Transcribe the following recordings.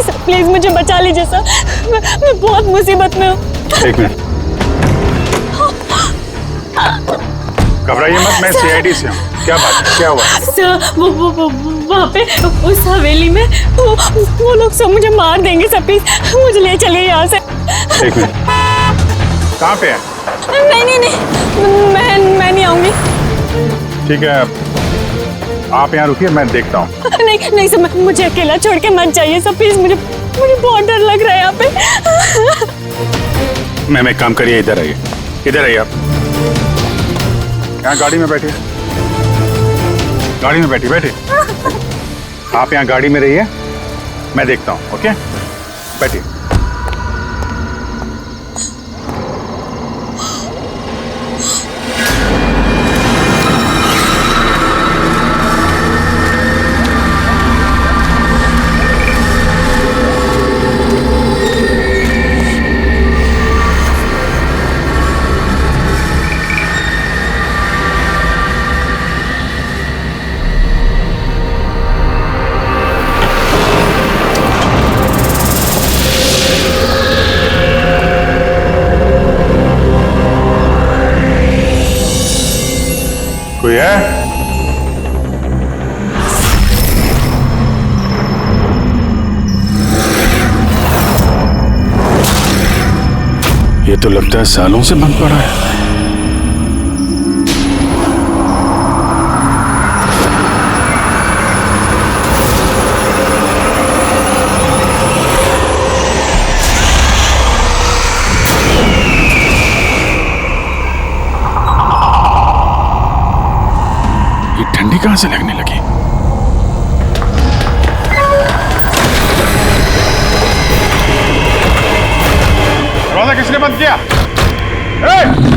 Sir please मुझे बचा लीजिए सर, मैं बहुत मुसीबत में हूँ। एक मिनट, घबराइए मत, मैं सीआईडी से हूँ। क्या बात है, क्या हुआ? सर वो वहाँ पे उस हवेली में वो लोग सब मुझे मार देंगे सर, प्लीज मुझे ले चलिए यहाँ से। एक मिनट, कहाँ पे है? नहीं मैं नहीं आऊंगी। ठीक है, आप यहाँ रुकिए, मैं देखता हूँ। नहीं सर, मुझे अकेला छोड़ के मत जाइए सर प्लीज, मुझे बहुत डर लग रहा है यहाँ पे। मैम एक काम करिए, इधर आइए, इधर आइए आप। यहाँ गाड़ी में बैठिए, गाड़ी में बैठिए। आप यहाँ गाड़ी में रहिए, मैं देखता हूँ। ओके, बैठिए। कोई है? ये तो लगता है सालों से बंद पड़ा है। ठंडी कहां से लगने लगी? दरवाजा किसने बंद किया?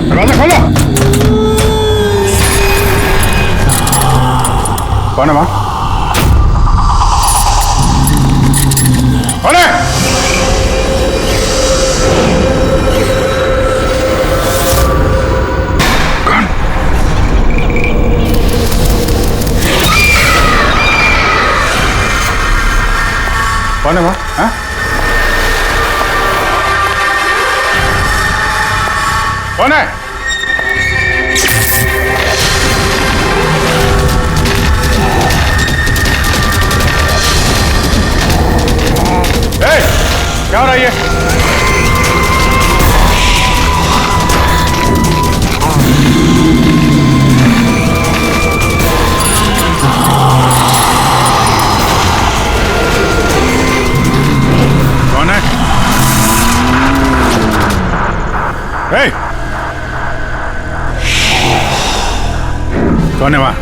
दरवाजा खोलो। कौन है वहां? कौन है? कौन है वहां? हाँ? कौन है? क्या हो रहा है ये? कौन है? कौन है वहां?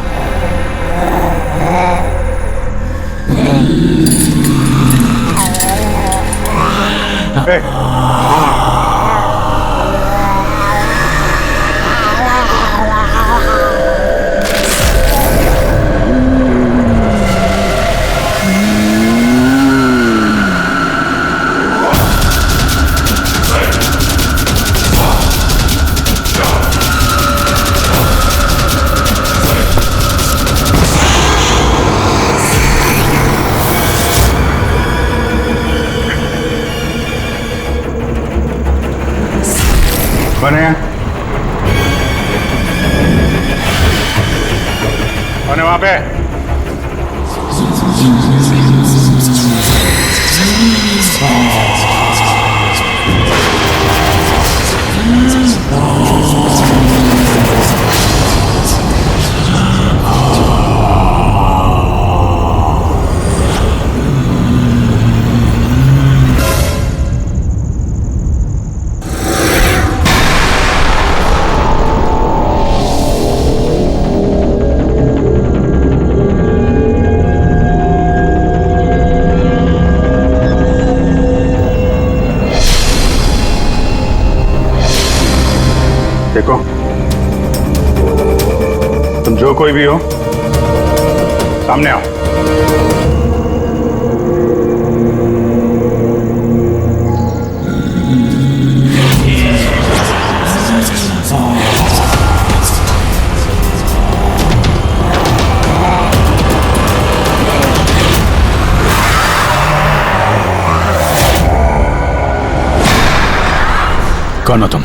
कौन है? कौन है वहां पे? देखो, तुम जो कोई भी हो, सामने आओ। कौन हो तुम?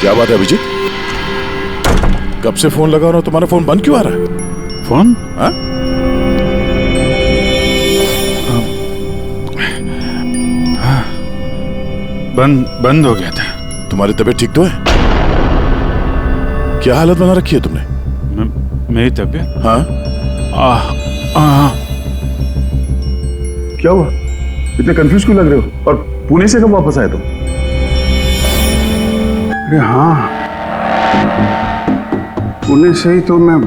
क्या बात है अभिजीत? कब से फोन लगा रहा हूं, तुम्हारा फोन बंद क्यों आ रहा है? फोन? हाँ? बंद हो गया था। तुम्हारी तबीयत ठीक तो है? क्या हालत बना रखी है तुमने? मेरी तबीयत? हाँ? क्या हुआ? इतने कंफ्यूज क्यों लग रहे हो? और पुणे से कब वापस आए तुम? अरे हाँ, पुणे से ही तो मैं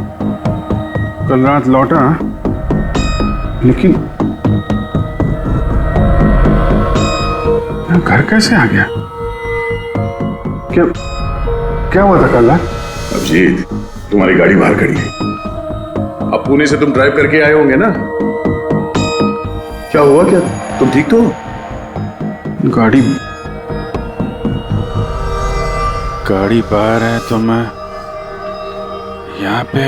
कल रात लौटा, लेकिन मैं घर कैसे आ गया? क्या हुआ था कल रात? अभिजीत, तुम्हारी गाड़ी बाहर खड़ी है। अब पुणे से तुम ड्राइव करके आए होंगे ना? क्या हुआ? क्या तुम ठीक तो हो? गाड़ी बाहर है तो मैं यहाँ पे।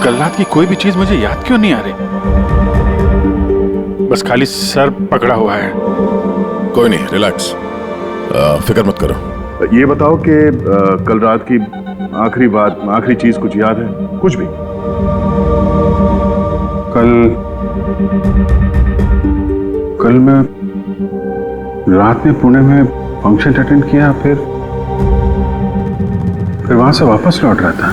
कल रात की कोई भी चीज मुझे याद क्यों नहीं आ रही? बस खाली सर पकड़ा हुआ है। कोई नहीं, रिलैक्स, फिक्र मत करो। ये बताओ कि कल रात की आखिरी बात, आखिरी चीज कुछ याद है? कुछ भी? कल मैं रात में पुणे में फंक्शन अटेंड किया, फिर वहां से वापस लौट रहा था।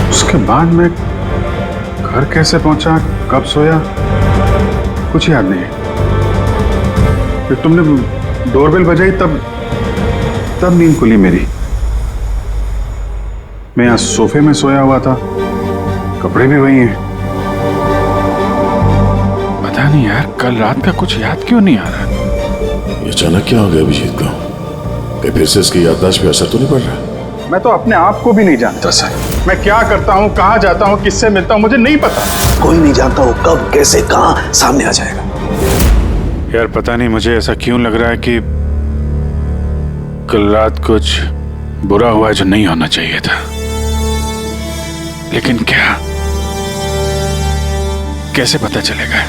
उसके बाद मैं घर कैसे पहुंचा, कब सोया, कुछ याद नहीं। फिर तुमने डोरबेल बजाई, तब नींद खुली मेरी। मैं यहाँ सोफे में सोया हुआ था, कपड़े भी वही हैं। पता नहीं यार, कल रात का कुछ याद क्यों नहीं आ रहा? ये अचानक क्या हो गया अभिजीत को? कहीं फिर से इसकी याददाश्त पे असर तो नहीं पड़ रहा? मैं तो अपने आप को भी नहीं जानता सर। मैं क्या करता हूँ, कहाँ जाता हूँ, किससे मिलता हूँ, मुझे नहीं पता। कोई नहीं जानता वो कब, कैसे, कहां सामने आ जाएगा। यार पता नहीं मुझे ऐसा क्यों लग रहा है कि कल रात कुछ बुरा हुआ है जो नहीं होना चाहिए था। लेकिन क्या, कैसे पता चलेगा?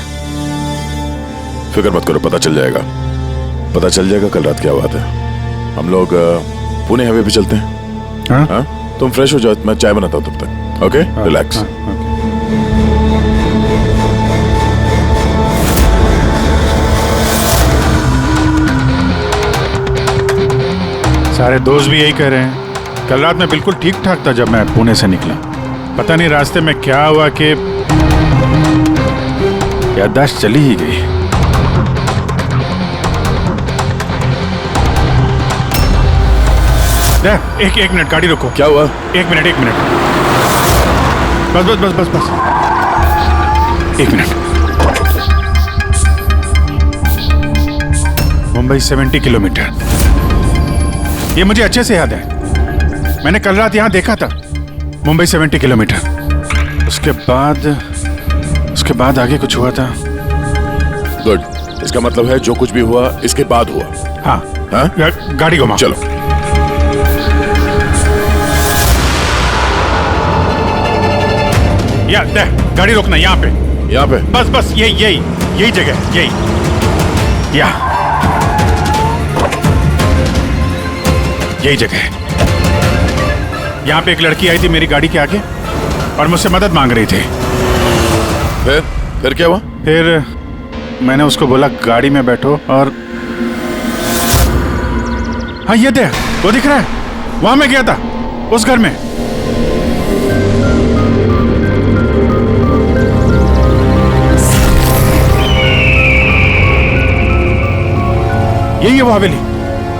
फिक्र मत करो, पता चल जाएगा। पता चल जाएगा कल रात क्या हुआ था। हम लोग पुणे हाईवे पे चलते हैं। हाँ? हाँ? तुम फ्रेश हो जाओ, मैं चाय बनाता हूँ तब तक। Okay, relax. सारे दोस्त भी यही कह रहे हैं। कल रात मैं बिल्कुल ठीक ठाक था जब मैं पुणे से निकला। पता नहीं रास्ते में क्या हुआ कि याददाश्त चली ही गई। एक मिनट, गाड़ी रोको। क्या हुआ? एक मिनट। बस। एक मिनट। मुंबई 70 किलोमीटर, ये मुझे अच्छे से याद है। मैंने कल रात यहां देखा था। मुंबई 70 किलोमीटर। उसके बाद आगे कुछ हुआ था। गुड, इसका मतलब है जो कुछ भी हुआ इसके बाद हुआ। हाँ? गाड़ी घुमाओ। चलो। गाड़ी रोकना यहाँ पे। बस यही जगह, यही जगह है। यहाँ पे एक लड़की आई थी मेरी गाड़ी के आगे और मुझसे मदद मांग रही थी। फिर क्या हुआ? फिर मैंने उसको बोला गाड़ी में बैठो और हाँ ये दे, वो दिख रहा है, वहां मैं गया था उस घर में। यही है वो हवेली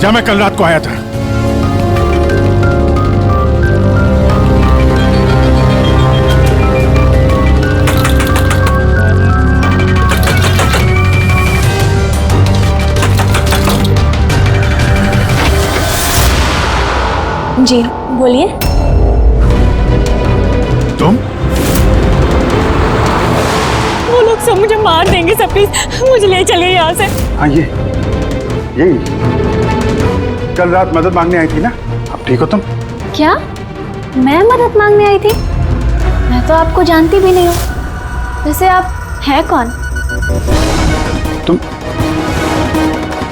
जहां मैं कल रात को आया था। जी बोलिए। तुम? वो लोग सब मुझे मार देंगे सर, प्लीज मुझे ले चलिए यहाँ से। हाँ यही कल रात मदद मांगने आई थी ना, अब ठीक हो तुम? क्या मैं मदद मांगने आई थी? मैं तो आपको जानती भी नहीं हूँ। वैसे आप हैं कौन?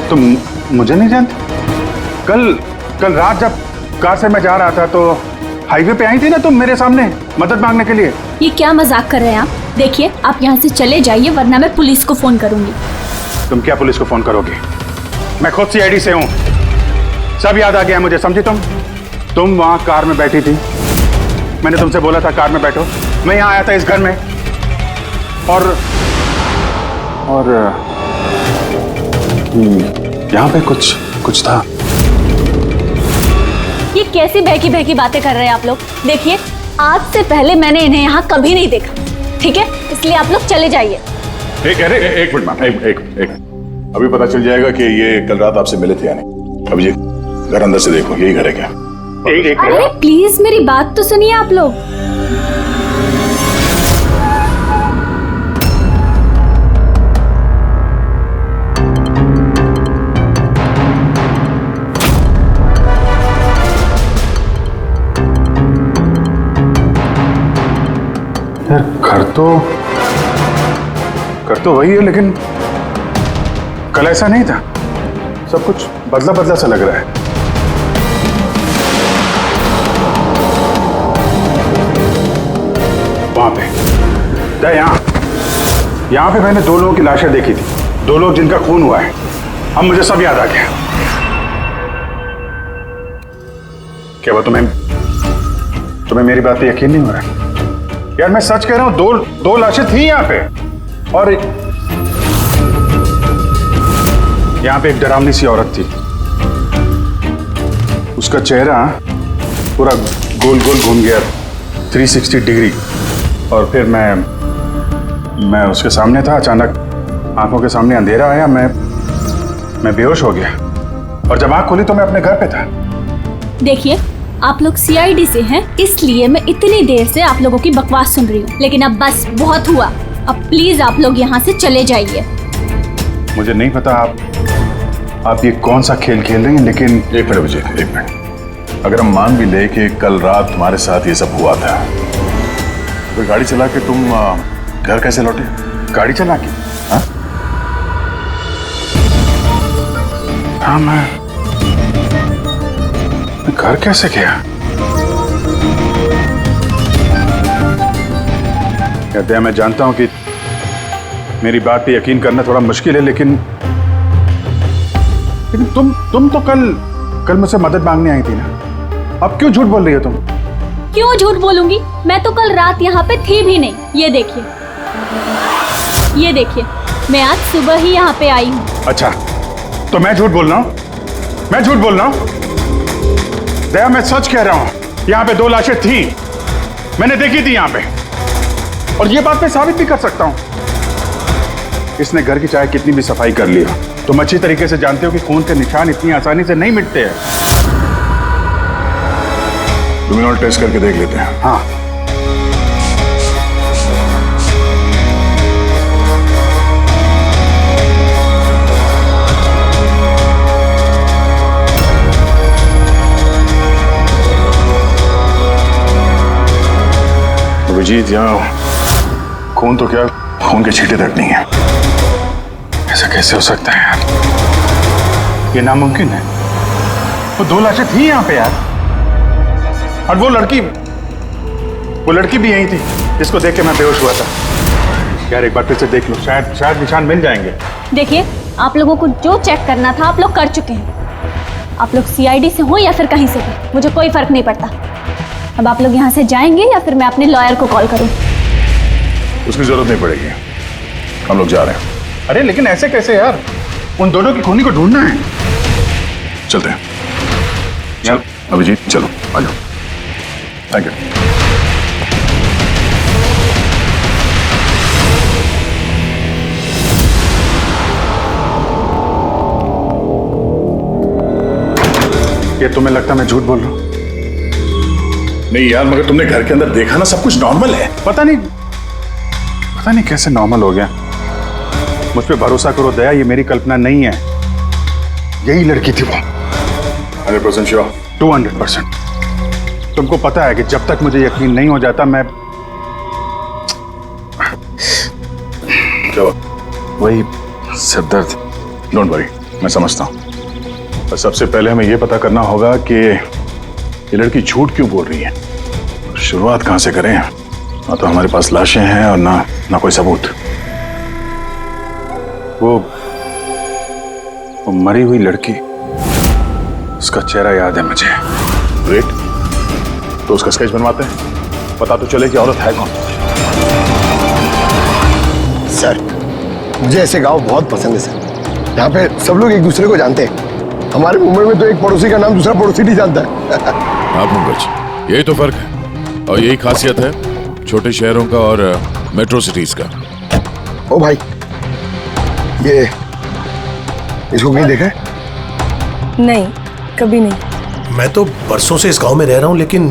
तुम मुझे नहीं जानते? कल रात जब कार से मैं जा रहा था तो हाईवे पे आई थी ना तुम मेरे सामने मदद मांगने के लिए। ये क्या मजाक कर रहे हैं आप? देखिए आप यहाँ से चले जाइए वरना मैं पुलिस को फोन करूंगी। तुम क्या पुलिस को फोन करोगे? मैं खुद सीआईडी से हूँ, सब याद आ गया मुझे, समझी तुम वहां कार में बैठी थी, मैंने तुमसे बोला था कार में बैठो, मैं यहाँ आया था इस घर में और यहाँ पे कुछ था। ये कैसी बहकी बातें कर रहे हैं आप लोग? देखिए आज से पहले मैंने इन्हें यहाँ कभी नहीं देखा, ठीक है? इसलिए आप लोग चले जाइए। एक मिनट मैम, एक अभी पता चल जाएगा कि ये कल रात आपसे मिले थे या नहीं। अब ये घर अंदर से देखो, यही घर है क्या? अरे प्लीज मेरी बात तो सुनिए आप लोग। यार घर तो वही है लेकिन कल ऐसा नहीं था, सब कुछ बदला सा लग रहा है। वहां पे यहाँ पे मैंने 2 लोगों की लाशें देखी थी, 2 लोग जिनका खून हुआ है। अब मुझे सब याद आ गया। क्या वो तुम्हें मेरी बात पे यकीन नहीं हो रहा? यार मैं सच कह रहा हूं, 2 लाशें थी यहाँ पे और यहाँ पे एक डरावनी सी औरत थी, उसका चेहरा पूरा गोल घूम गया 360 डिग्री और फिर मैं उसके सामने था, अचानक आंखों के सामने अंधेरा आया, मैं बेहोश हो गया और जब आंख खोली तो मैं अपने घर पे था। देखिए आप लोग सीआईडी से हैं, इसलिए मैं इतनी देर से आप लोगों की बकवास सुन रही हूँ, लेकिन अब बस बहुत हुआ। अब प्लीज आप लोग यहाँ से चले जाइए। मुझे नहीं पता आप ये कौन सा खेल खेल रही हैं, लेकिन एक मिनट विजय, एक मिनट। अगर हम मान भी ले कि कल रात तुम्हारे साथ ये सब हुआ था, तो गाड़ी चला के तुम घर कैसे लौटे? गाड़ी चला के? हाँ मैं घर कैसे गया? कहते हैं मैं जानता हूं कि मेरी बात पे यकीन करना थोड़ा मुश्किल है, लेकिन तुम तो कल मुझसे मदद मांगने आई थी ना, अब क्यों झूठ बोल रही हो तुम? क्यों झूठ बोलूंगी? मैं तो कल रात यहाँ पे थी भी नहीं। ये देखिए मैं आज सुबह ही यहाँ पे आई हूँ। अच्छा तो मैं झूठ बोल रहा हूँ? दया मैं सच कह रहा हूँ, यहाँ पे 2 लाशें थी, मैंने देखी थी यहाँ पे, और ये बात मैं साबित भी कर सकता हूँ। इसने घर की चाहे कितनी भी सफाई कर ली हो, तुम अच्छी तरीके से जानते हो कि खून के निशान इतनी आसानी से नहीं मिटते हैं। लुमिनॉल टेस्ट करके देख लेते हैं। हाँ अभिजीत, यहाँ खून तो क्या, खून के छींटे तक नहीं है। ऐसा कैसे हो सकता है यार? ये नामुमकिन है। वो 2 लाशें थी यहाँ पे यार, और वो लड़की भी यही थी जिसको देख के मैं बेहोश हुआ था। यार एक बार फिर से देख लो, शायद निशान मिल जाएंगे। देखिए, आप लोगों को जो चेक करना था आप लोग कर चुके हैं। आप लोग सीआईडी से हो या फिर कहीं से भी, मुझे कोई फर्क नहीं पड़ता। अब आप लोग यहाँ से जाएंगे या फिर मैं अपने लॉयर को कॉल करूँ? उसकी जरूरत नहीं पड़ेगी, हम लोग जा रहे हैं। अरे लेकिन ऐसे कैसे यार, उन दोनों की खूनी को ढूंढना है। चलते हैं। चल अभिजीत, चलो आ जाओ। Thank you. ये तुम्हें लगता मैं झूठ बोल रहा हूँ? नहीं यार, मगर तुमने घर के अंदर देखा ना, सब कुछ नॉर्मल है। पता नहीं कैसे नॉर्मल हो गया। मुझ पे भरोसा करो दया, ये मेरी कल्पना नहीं है, यही लड़की थी वो। 100% श्योर? 200%। तुमको पता है कि जब तक मुझे यकीन नहीं हो जाता मैं क्या हुआ? वही सिरदर्द। डोंट वरी, मैं समझता हूँ। पर सबसे पहले हमें यह पता करना होगा कि ये लड़की झूठ क्यों बोल रही है। शुरुआत कहां से करें? ना तो हमारे पास लाशें हैं और ना कोई सबूत। वो मरी हुई लड़की, उसका चेहरा याद है मुझे। ग्रेट, तो उसका स्केच बनवाते हैं, पता तो चले कि औरत है कौन। सर, मुझे ऐसे गांव बहुत पसंद है सर, यहाँ पे सब लोग एक दूसरे को जानते हैं। हमारे मुंबई में तो एक पड़ोसी का नाम दूसरा पड़ोसी नहीं जानता है। हाँ पंकज, यही तो फर्क है और यही खासियत है छोटे शहरों का और मेट्रो सिटीज का। ओ भाई, ये इसको कहीं देखा है? नहीं, कभी नहीं। मैं तो बरसों से इस गांव में रह रहा हूं, लेकिन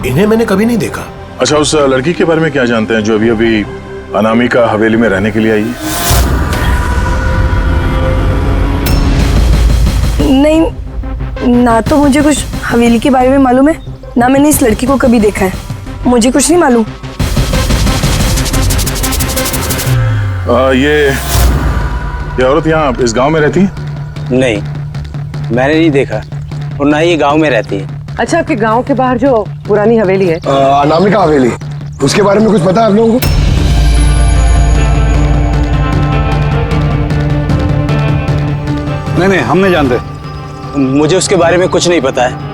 इन्हें मैंने कभी नहीं देखा। अच्छा, उस लड़की के बारे में क्या जानते हैं जो अभी अभी अनामिका हवेली में रहने के लिए आई है? नहीं, ना तो मुझे कुछ हवेली के बारे में मालूम है, ना मैंने इस लड़की को कभी देखा है। मुझे कुछ नहीं मालूम। ये औरत यहाँ इस गांव में रहती है? नहीं, मैंने नहीं देखा और ना ही ये गांव में रहती है। अच्छा, आपके गांव के बाहर जो पुरानी हवेली है, अनामिका हवेली, उसके बारे में कुछ पता है आप लोगों को? नहीं, हम नहीं जानते। मुझे उसके बारे में कुछ नहीं पता है।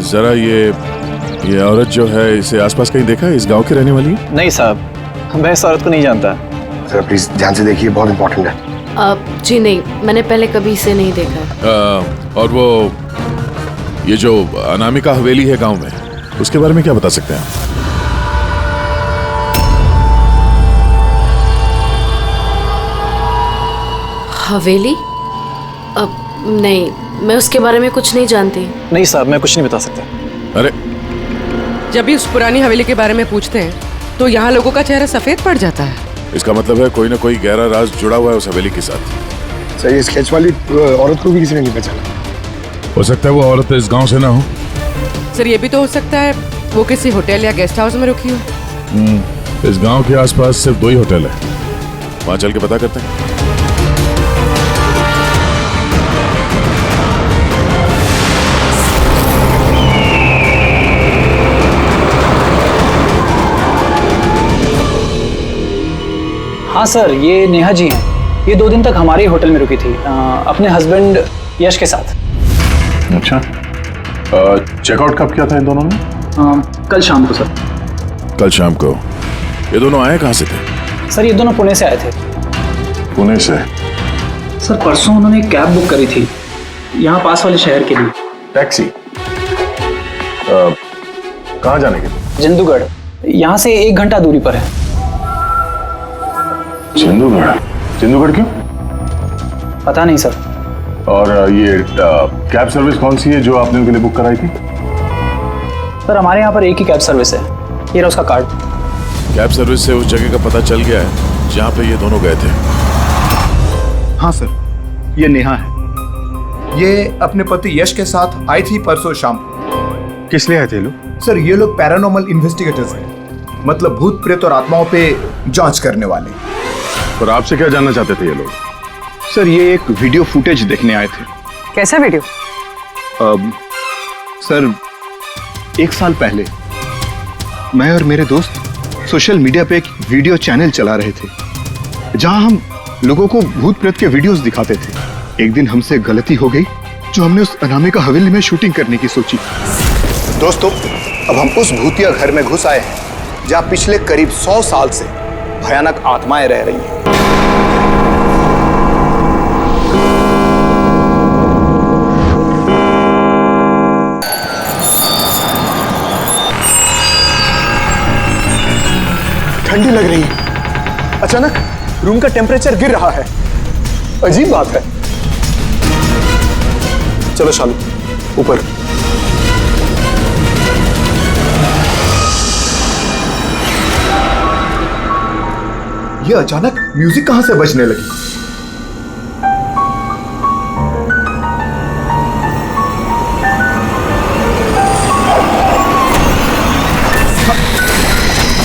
जरा ये औरत जो है, इसे आसपास कहीं देखा है? इस गांव की रहने वाली है? नहीं साहब, मैं इस औरत को नहीं जानता। सर प्लीज ध्यान से देखिए, बहुत इंपॉर्टेंट है। जी नहीं, मैंने पहले कभी इसे नहीं देखा। और वो ये जो अनामिका हवेली है गांव में, उसके बारे में क्या बता सकते हैं आप? हवेली? नहीं, मैं उसके बारे में कुछ नहीं जानती। नहीं साहब, मैं कुछ नहीं बता सकता। अरे जब भी उस पुरानी हवेली के बारे में पूछते हैं तो यहाँ लोगों का चेहरा सफेद पड़ जाता है। इसका मतलब है कोई ना कोई गहरा राज जुड़ा हुआ है उस हवेली के साथ। सर, ये स्केच वाली औरत को भी किसी ने नहीं पहचाना। हो सकता है वो औरत इस गांव से ना हो। सर, ये भी तो हो सकता है वो किसी होटल या गेस्ट हाउस में रुकी हो। इस गांव के आसपास सिर्फ 2 ही होटल है, वहां चल के पता करते हैं। हाँ सर, ये नेहा जी हैं। ये 2 दिन तक हमारे ही होटल में रुकी थी, अपने हस्बैंड यश के साथ। अच्छा, चेकआउट कब किया था इन दोनों ने? कल शाम को सर। कल शाम को? ये दोनों आए कहाँ से थे? सर, ये दोनों पुणे से आए थे। पुणे से? सर, परसों उन्होंने एक कैब बुक करी थी यहाँ पास वाले शहर के लिए। टैक्सी? कहाँ जाने के लिए? जंदूगढ़, यहाँ से 1 घंटा दूरी पर है। जंदूगढ़ क्यों? पता नहीं सर। और ये कैब सर्विस कौन सी है जो आपने उनके लिए बुक कराई थी? सर, हमारे यहाँ पर एक ही कैब सर्विस है। ये रहा उसका कार्ड। कैब सर्विस से उस जगह का पता चल गया है जहाँ पे ये दोनों गए थे। हाँ सर, ये नेहा है। ये अपने पति यश के साथ आई थी परसों शाम। किस लिए आए थे लोग? सर, ये लोग पैरानॉर्मल इन्वेस्टिगेटर्स हैं, मतलब भूत प्रेत और आत्माओं पे जांच करने वाले। पर आपसे क्या जानना चाहते थे ये लोग? सर ये एक वीडियो फुटेज देखने आए थे। कैसा वीडियो? सर 1 साल पहले मैं और मेरे दोस्त सोशल मीडिया पे एक वीडियो चैनल चला रहे थे जहां हम लोगों को भूत प्रेत के वीडियोस दिखाते थे। एक दिन हमसे गलती हो गई जो हमने उस अनामिका हवेली में शूटिंग करने की सोची। दोस्तों, अब हम उस भूतिया घर में घुस आए हैं जहां पिछले करीब 100 साल से भयानक आत्माएं रह रही हैं। ठंडी लग रही है। अचानक रूम का टेम्परेचर गिर रहा है। अजीब बात है। चलो शालू, ऊपर। ये अचानक म्यूजिक कहां से बजने लगी?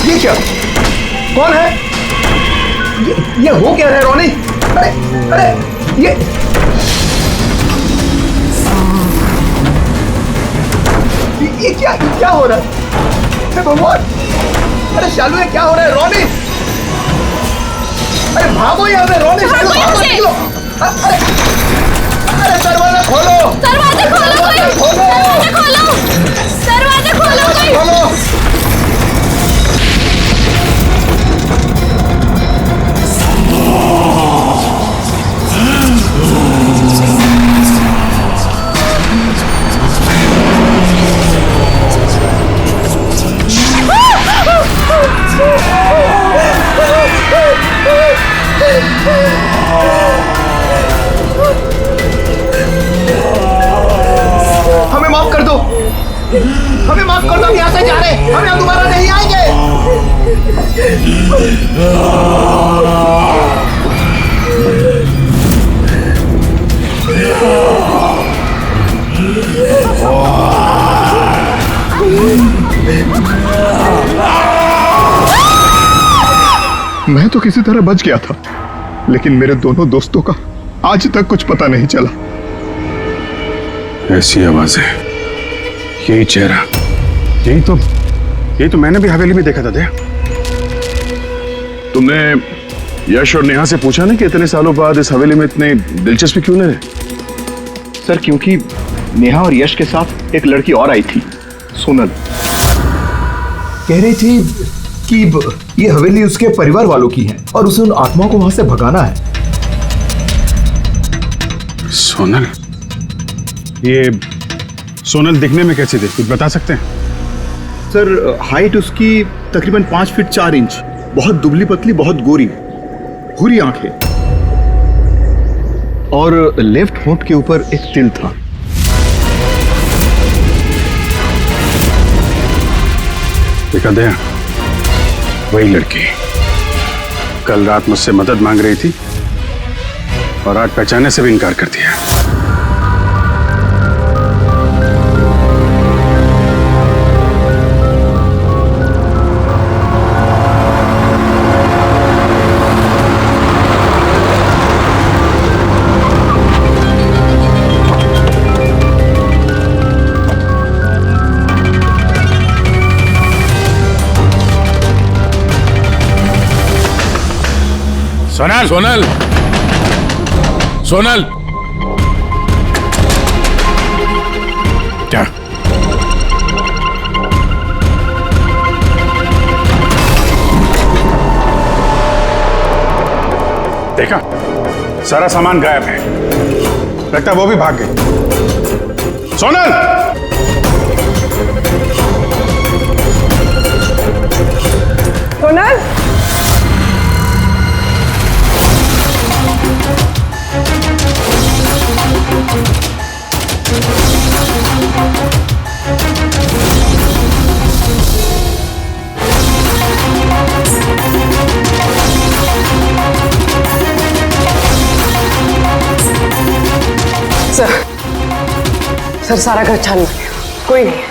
ये क्या? कौन है? ये हो क्या रहा है रोनी? अरे ये क्या हो रहा है? हे भगवान! अरे शालू, ये क्या हो रहा है? रोनी, अरे भागो यहाँ से! रोनी, शालू, भागो, निकलो! अरे दरवाजा खोलो! दरवाजा खोलो! दरवाजा खोलो! हमें माफ कर दो, हम यहाँ से जा रहे हैं, हम यहाँ दोबारा नहीं आएंगे। मैं तो किसी तरह बच गया था, लेकिन मेरे दोनों दोस्तों का आज तक कुछ पता नहीं चला। ऐसी आवाजें, यही चेहरा, यही तो मैंने भी हवेली में देखा था। दया, तुमने यश और नेहा से पूछा ना कि इतने सालों बाद इस हवेली में इतने दिलचस्पी क्यों ले रहे? सर क्योंकि नेहा और यश के साथ एक लड़की और आई थी, सोनल। कह रही थी कि ये हवेली उसके परिवार वालों की है और उसे उन आत्माओं को वहां से भगाना है। सोनल? ये सोनल दिखने में कैसी थी, कुछ बता सकते हैं? सर हाइट उसकी तकरीबन 5 फीट 4 इंच, बहुत दुबली पतली, बहुत गोरी, भूरी आंखें, और लेफ्ट होंठ के ऊपर एक तिल था। देखा दया, वही लड़की कल रात मुझसे मदद मांग रही थी और आज पहचानने से भी इनकार कर दिया। सोनल! सोनल! सोनल! क्या? देखा, सारा सामान गायब है, लगता है वो भी भाग गई। सोनल! सोनल! सर सारा घर छान गया, कोई नहीं।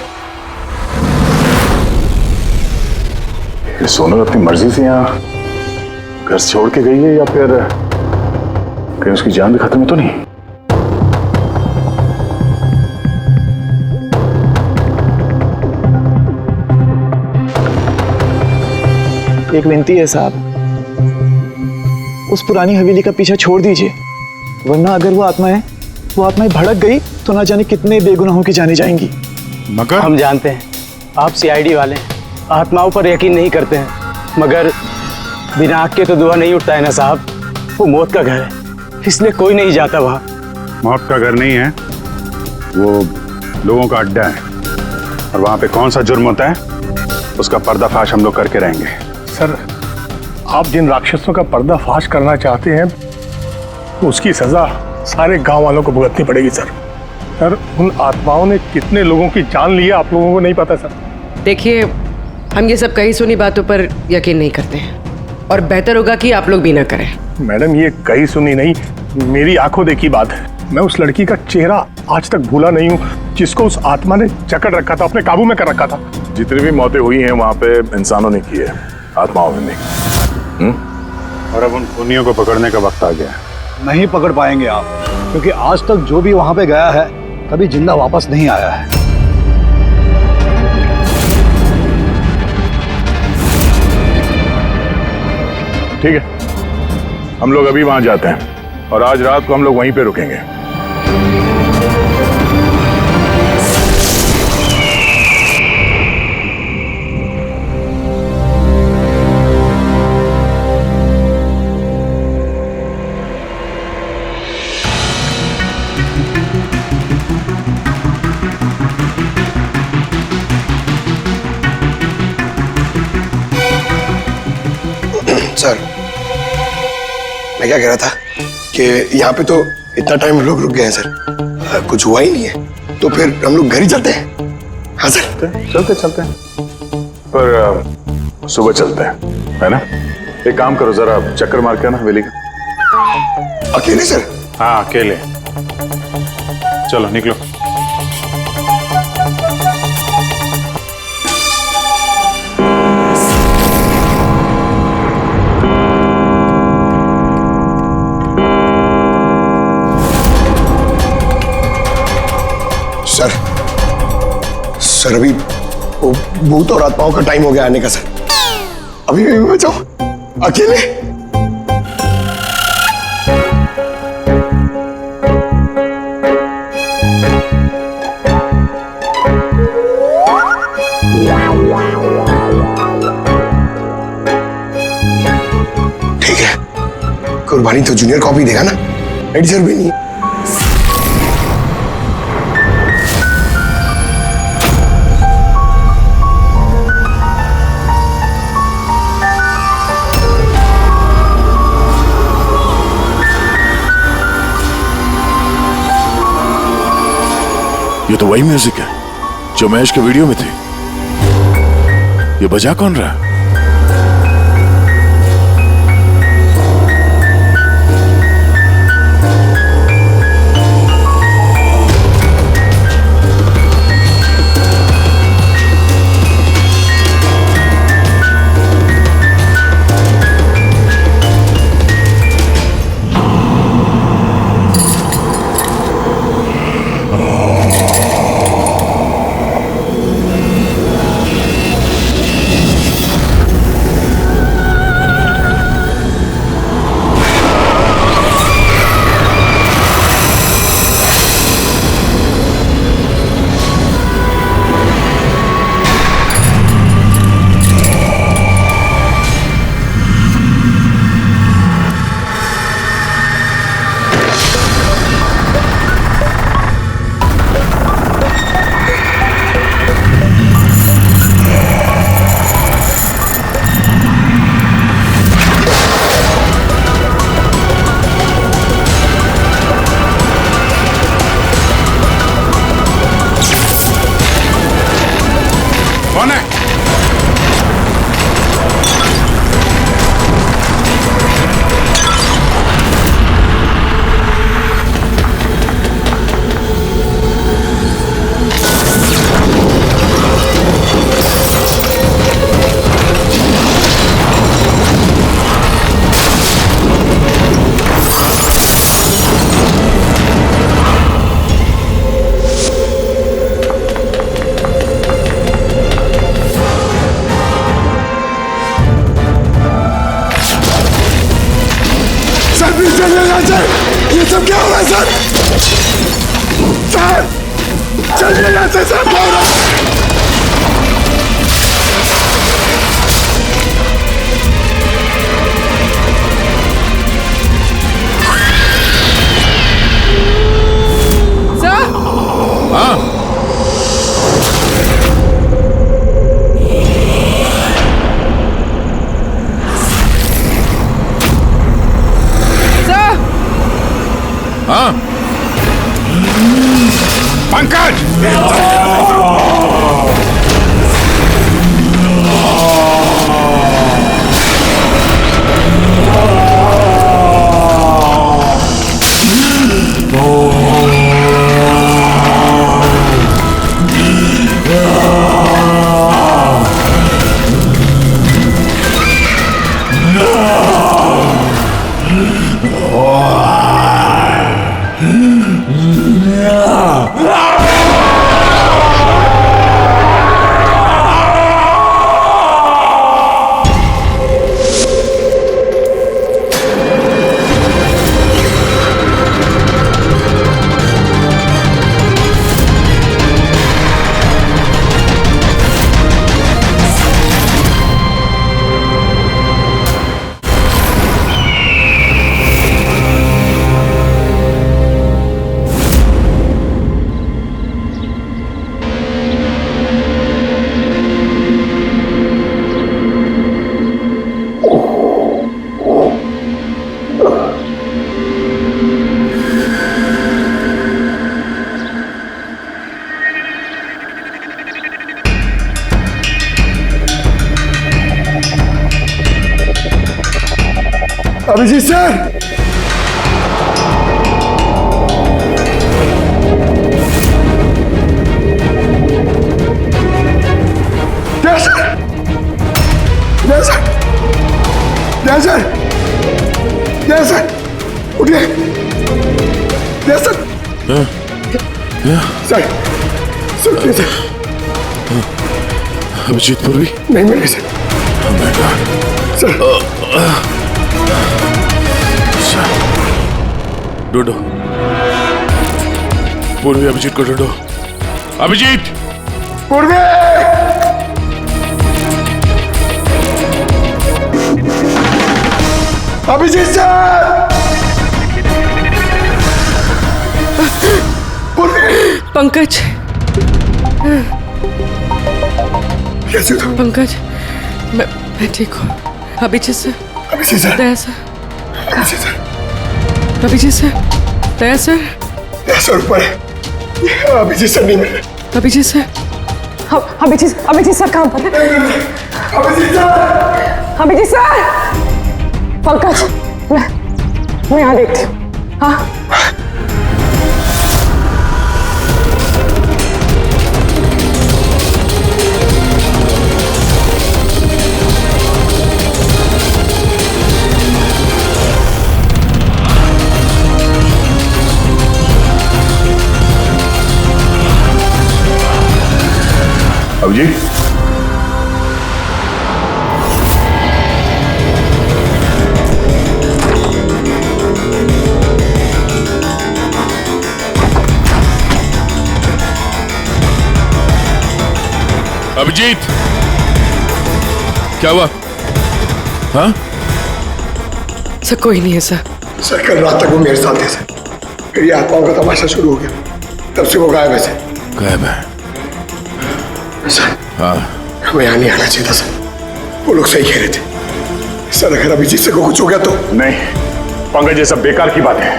ये सोनल अपनी मर्जी से यहाँ घर छोड़ के गई है या फिर कहीं उसकी जान भी खत्म तो नहीं? एक विनती है साहब, उस पुरानी हवेली का पीछा छोड़ दीजिए, वरना अगर वो आत्माएं भड़क गई तो ना जाने कितने बेगुनाहों की जाने जाएंगी। मगर हम जानते हैं आप सीआईडी वाले आत्माओं पर यकीन नहीं करते हैं, मगर बिना आग के तो धुआं नहीं उठता है ना साहब। वो मौत का घर है, इसलिए कोई नहीं जाता वहाँ। मौत का घर नहीं है, वो लोगों का अड्डा है, और वहां पे कौन सा जुर्म होता है उसका पर्दाफाश हम लोग करके रहेंगे। सर, आप जिन राक्षसों का पर्दाफाश करना चाहते हैं उसकी सजा सारे गांव वालों को भुगतनी पड़ेगी सर। सर, उन आत्माओं ने कितने लोगों की जान ली है आप लोगों को नहीं पता सर। देखिए, हम ये सब कही सुनी बातों पर यकीन नहीं करते हैं, और बेहतर होगा कि आप लोग भी ना करें। मैडम, ये कही सुनी नहीं, मेरी आंखों देखी बात है। मैं उस लड़की का चेहरा आज तक भूला नहीं हूँ जिसको उस आत्मा ने जकड़ रखा था, अपने काबू में कर रखा था। जितनी भी मौतें हुई हैं वहां पे इंसानों ने की है, आत्माओं ने नहीं। और अब उन खूनियों को पकड़ने का वक्त आ गया है। नहीं पकड़ पाएंगे आप, क्योंकि आज तक जो भी वहां पे गया है कभी जिंदा वापस नहीं आया है। ठीक है, हम लोग अभी वहां जाते हैं और आज रात को हम लोग वहीं पे रुकेंगे। सर, मैं क्या कह रहा था कि यहाँ पे तो इतना टाइम लोग रुक गए हैं सर, कुछ हुआ ही नहीं है, तो फिर हम लोग घर ही चलते हैं। हाँ सर, चलते हैं, पर सुबह चलते हैं, है ना? एक काम करो, जरा चक्कर मार के आना हवेली का। अकेले सर? हाँ, अकेले। चलो निकलो। सर, अभी वो भूत और आत्माओं का टाइम हो गया आने का सर। अभी मैं बचाओ अकेले। ठीक है, कुर्बानी तो जूनियर कॉपी देगा ना, एडिटर भी नहीं। ये तो वही म्यूजिक है जो महेश के वीडियो में थे। ये बजा कौन रहा है? सब क्या हो रहा है सर? सर चलिए यहाँ से सर, क्या हो रहा है? हाँ पंकज! अभिजीत सर, जय सर, जय सर, जय सर, जय सर, उठिए, जय सर, सर, सुनिए सर, अभिजीत पूर्वी नहीं मिले सर, सर, ढूंढो, पूर्वी अभिजीत को ढूंढो। अभिजीत! पूर्वी! अभिजीत सर! पूर्वी! पंकज, कैसे हो? पंकज, मैं ठीक हूँ। Abhijit sir, Abhijit sir, Daya sir, Abhijit sir, Abhijit sir, Daya sir, Daya sir ऊपर है। अभिजीत सर नहीं मिल रहे। अभिजीत सर, अभिजीत सर कहाँ पर है? अभिजीत सर, अभिजीत सर, पंकज, मैं यहाँ देखती हूँ। हाँ, अभिजीत, अभिजीत, क्या हुआ? हाँ? सर कोई नहीं है सर। सर कल रात तक वो मेरे साथ थे सर, फिर ये आत्माओं का तमाशा शुरू हो गया, तब से वो गायब है सर। गायब है? सर हाँ, हमें यहाँ नहीं आना चाहिए था सर, वो लोग सही कह रहे थे सर। अगर अभिजीत से को कुछ हो गया तो? नहीं पंकज, ये सब बेकार की बात है।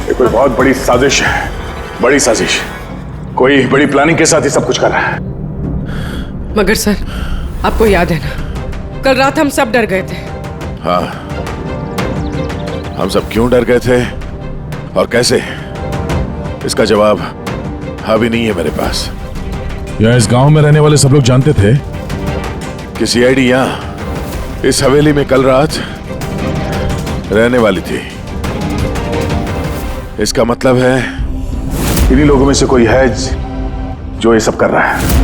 ये कोई बहुत बड़ी साजिश है, बड़ी साजिश। कोई बड़ी प्लानिंग के साथ ही सब कुछ कर रहा है। मगर सर, आपको याद है ना, कल रात हम सब डर गए थे। हाँ, हम सब क्यों डर गए थे और कैसे, इसका जवाब अभी नहीं है मेरे पास। या इस गांव में रहने वाले सब लोग जानते थे कि सीआईडी यहाँ इस हवेली में कल रात रहने वाली थी। इसका मतलब है इन्हीं लोगों में से कोई है जो ये सब कर रहा है।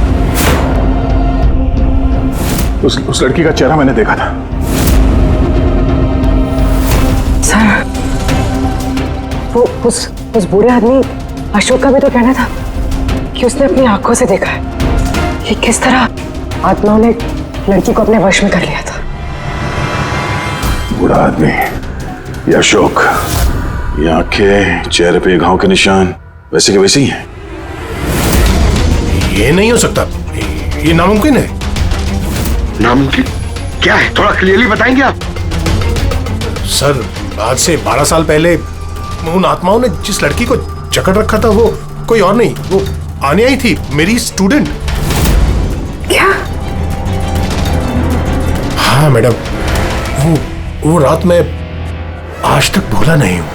उस लड़की का चेहरा मैंने देखा था। सर, वो उस बूढ़े आदमी अशोक का भी तो कहना था कि उसने अपनी आंखों से देखा है कि किस तरह आत्माओं ने लड़की को अपने वश में कर लिया था। बूढ़ा आदमी, ये अशोक, ये आंखें, चेहरे पे घाव के निशान वैसे के वैसे ही हैं। ये नहीं हो सकता, ये नामुमकिन है। नामुमकिन क्या है, थोड़ा क्लियरली बताएंगे आप? सर, आज से 12 साल पहले उन आत्माओं ने जिस लड़की को जकड़ रखा था वो कोई और नहीं, वो आने आई थी, मेरी स्टूडेंट। क्या? हाँ मैडम, वो रात मैं आज तक भूला नहीं हूं।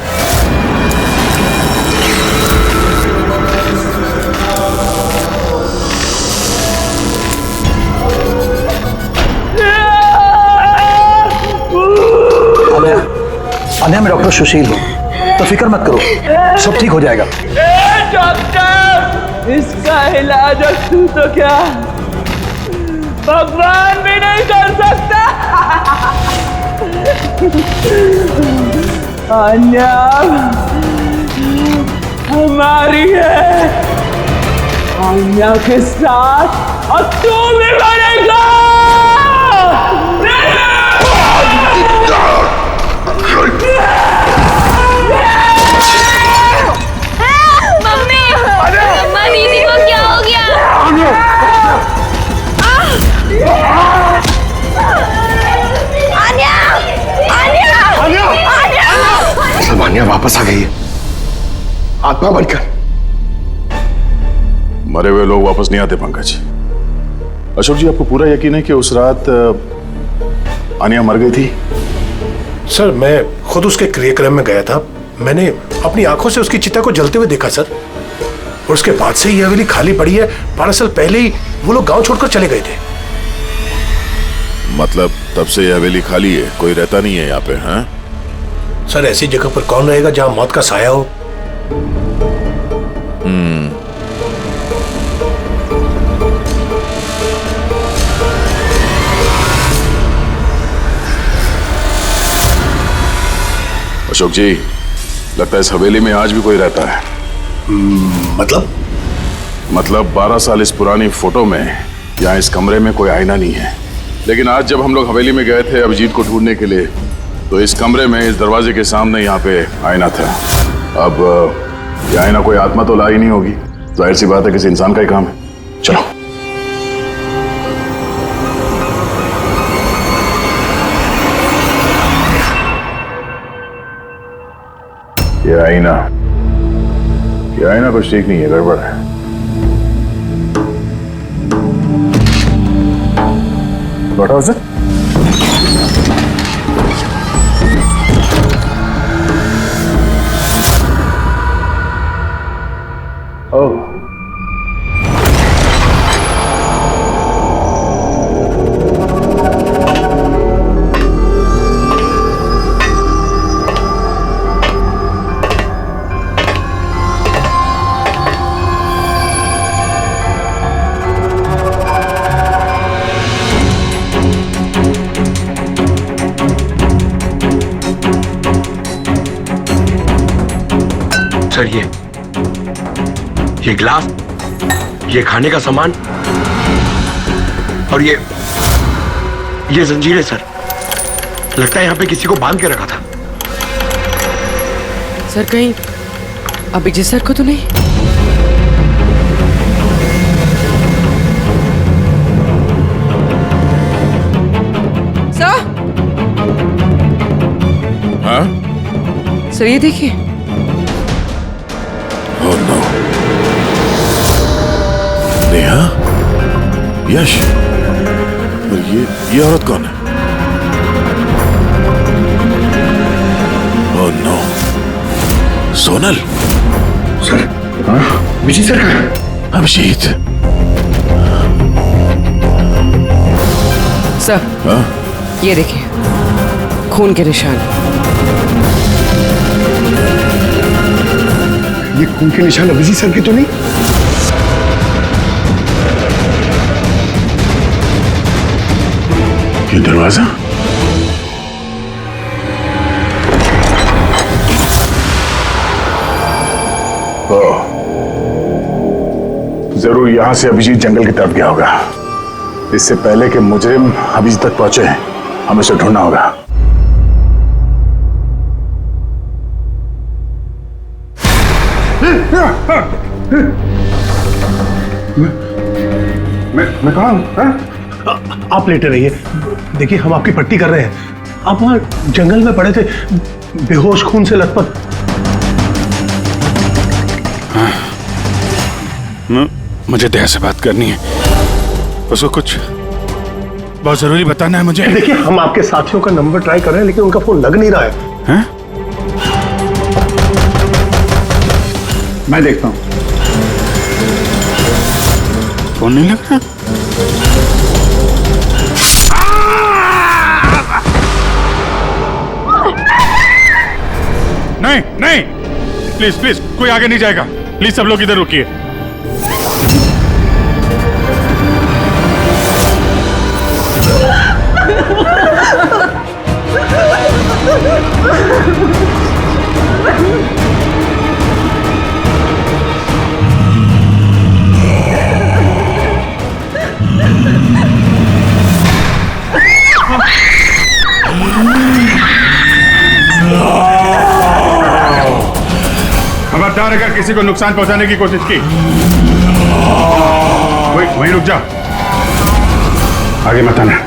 आन्या, मैं डॉक्टर सुशील हूँ, तो फिक्र मत करो, सब ठीक हो जाएगा। डॉक्टर, इसका इलाज तू तो क्या भगवान भी नहीं कर सकता। आन्या हमारी है, आन्या के साथ और तू भी मरेगा। मम्मी, मम्मा, दीदी को क्या हो गया? सब आन्या वापस आ गई है, आत्मा बनकर। मरे हुए लोग वापस नहीं आते पंकज। अशोक जी, आपको पूरा यकीन है कि उस रात आन्या मर गई थी? सर, मैं खुद उसके क्रियाक्रम में गया था, मैंने अपनी आंखों से उसकी चिता को जलते हुए देखा सर। और उसके बाद से ये हवेली खाली पड़ी है। 12 साल पहले ही वो लोग गांव छोड़कर चले गए थे। मतलब तब से ये हवेली खाली है, कोई रहता नहीं है यहाँ पे? हाँ सर, ऐसी जगह पर कौन रहेगा जहां मौत का साया हो? अशोक जी, लगता है इस हवेली में आज भी कोई रहता है। मतलब 12 साल इस पुरानी फोटो में यहाँ इस कमरे में कोई आईना नहीं है, लेकिन आज जब हम लोग हवेली में गए थे अभिजीत को ढूंढने के लिए, तो इस कमरे में इस दरवाजे के सामने यहाँ पे आईना था। अब ये आईना कोई आत्मा तो ला ही नहीं होगी, जाहिर सी बात है किसी इंसान का ही काम है। चलो। ये आईना कुछ ठीक नहीं है, गड़बड़ है। What was it? Oh. Sir, ये ग्लास, ये खाने का सामान और ये जंजीरें सर, लगता है यहाँ पे किसी को बांध के रखा था। सर, कहीं अभिजीत सर को तो नहीं? सर, हाँ सर ये देखिए। Oh no. नेहा, यश, और ये औरत कौन है? Oh no. Sonal. Sir, Abhijit sir कहाँ है? अभिजीत। सर, हाँ? ये देखिए, खून के निशान। ये खून के निशान अभिजीत सर के तो नहीं? ये दरवाजा? जरूर यहां से अभिजीत जंगल की तरफ गया होगा। इससे पहले कि मुजरिम अभिजीत तक पहुंचे हमें उसे ढूंढना होगा। मैं कहाँ हूँ? आप लेटे रहिए, देखिए हम आपकी पट्टी कर रहे हैं। आप वहाँ जंगल में पड़े थे, बेहोश, खून से लथपथ। हाँ, मुझे दया से बात करनी है, उसको कुछ बहुत जरूरी बताना है मुझे। देखिए हम आपके साथियों का नंबर ट्राई कर रहे हैं लेकिन उनका फोन लग नहीं रहा है। हैं? मैं देखता हूं। फोन नहीं लग रहा? नहीं नहीं, प्लीज प्लीज, कोई आगे नहीं जाएगा। प्लीज सब लोग इधर रुकिए। खबरदार अगर किसी को नुकसान पहुंचाने की कोशिश की, वहीं रुक जा, आगे मत आना।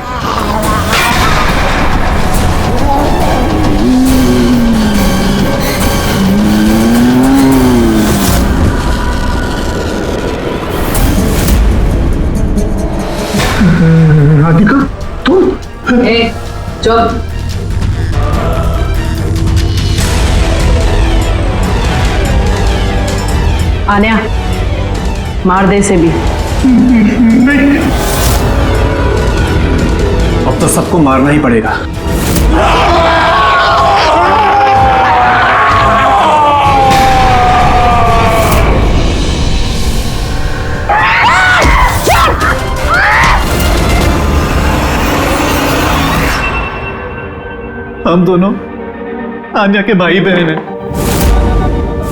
राधिका तुम? चुप। आन्या, मार दे इसे भी। नहीं, अब तो सबको मारना ही पड़ेगा। हम दोनों आन्या के भाई बहन हैं।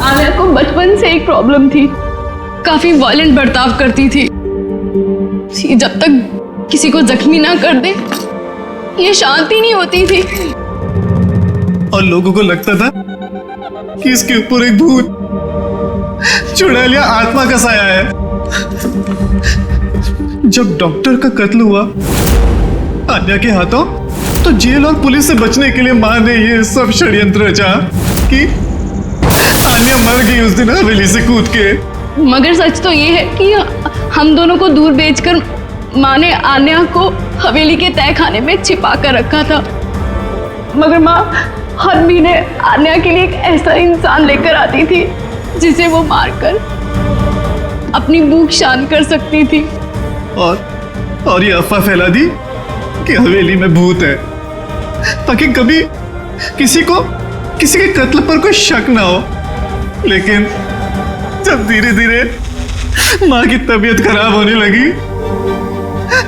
आन्या को बचपन से एक प्रॉब्लम थी, काफी वायलेंट बर्ताव करती थी। जब तक किसी को जख्मी ना कर दे ये शांति नहीं होती थी। और लोगों को लगता था कि इसके ऊपर एक भूत चुड़ैल या आत्मा का साया है। जब डॉक्टर का कत्ल हुआ आन्या के हाथों, तो जेल और पुलिस से बचने के लिए मां ने ये सब षड्यंत्र रचा कि आन्या मर गई उस दिन हवेली से कूद के। मगर सच तो ये है कि हम दोनों को दूर बेचकर माँ ने आन्या को हवेली के तय खाने में छिपा कर रखा था। मगर माँ हर महीने आन्या के लिए एक ऐसा इंसान लेकर आती थी जिसे वो मारकर अपनी भूख शांत कर सकती थी। और ये अफवाह फैला दी कि हवेली में भूत है ताकि कभी किसी के कत्ल पर कोई शक ना हो। लेकिन जब धीरे धीरे माँ की तबीयत खराब होने लगी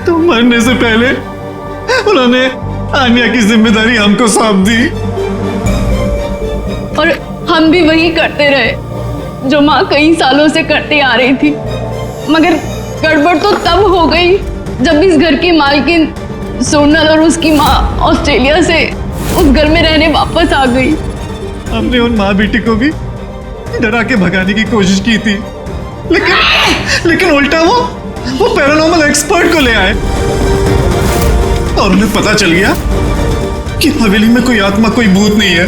तो मरने से पहले उन्होंने आन्या की जिम्मेदारी हमको सौंप दी। और हम भी वही करते रहे जो माँ कई सालों से करते आ रही थी। मगर गड़बड़ तो तब हो गई जब इस घर की मालकिन सोनल और उसकी माँ ऑस्ट्रेलिया से उस घर में रहने वापस आ गई। हमने उन माँ बेटी को भी डरा के भगाने की कोशिश की थी, लेकिन उल्टा वो पैरानॉर्मल एक्सपर्ट को ले आए और उन्हें पता चल गया कि हवेली में कोई आत्मा, कोई भूत नहीं है।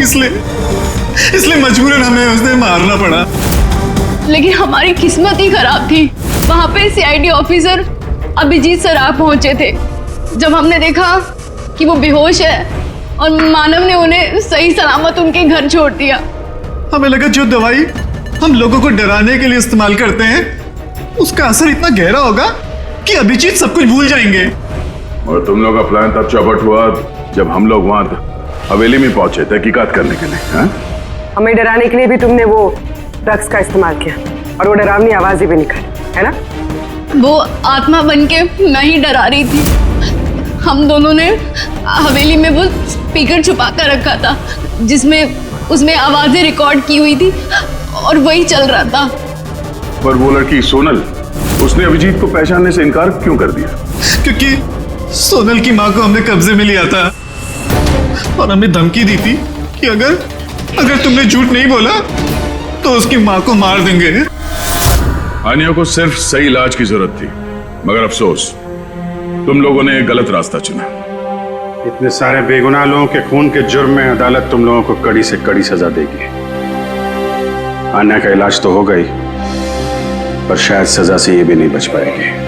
इसलिए मजबूरन हमें उस दिन मारना पड़ा। लेकिन हमारी किस्मत ही खराब थी। वहां पे सीआईडी ऑफिसर अभिजीत सर आ पहुंचे थे। जब हमने देखा कि वो बेहोश है और मानव ने उन्हें सही सलामत उनके घर छोड़ दिया, हमें लगा जो दवाई हम लोगों को डराने के लिए इस्तेमाल करते हैं उसका असर इतना गहरा होगा कि अभिजीत सब कुछ भूल जाएंगे। और तुम लोग का प्लान तब चौपट हुआ जब हम लोग वहां हवेली में पहुंचे तहकीकात करने के लिए। हाँ? हमें डराने के लिए भी तुमने वो ड्रग्स का इस्तेमाल किया और वो डरावनी आवाजें भी निकाली, है ना? वो आत्मा बन के मैं ही डरा रही थी। हम दोनों ने हवेली में वो स्पीकर छुपा कर रखा था जिसमें उसमें आवाजें रिकॉर्ड की हुई थी और वही चल रहा था। पर वो लड़की सोनल, उसने अभिजीत को पहचानने से इनकार क्यों कर दिया? क्योंकि सोनल की माँ को हमने कब्जे में लिया था और हमें धमकी दी थी कि अगर तुमने झूठ नहीं बोला तो उसकी माँ को मार देंगे। आनिया को सिर्फ सही इलाज की जरूरत थी, मगर अफसोस तुम लोगों ने गलत रास्ता चुना। इतने सारे बेगुनाह लोगों के खून के जुर्म में अदालत तुम लोगों को कड़ी से कड़ी सजा देगी। आन्या का इलाज तो होगा ही, पर शायद सजा से ये भी नहीं बच पाएगी।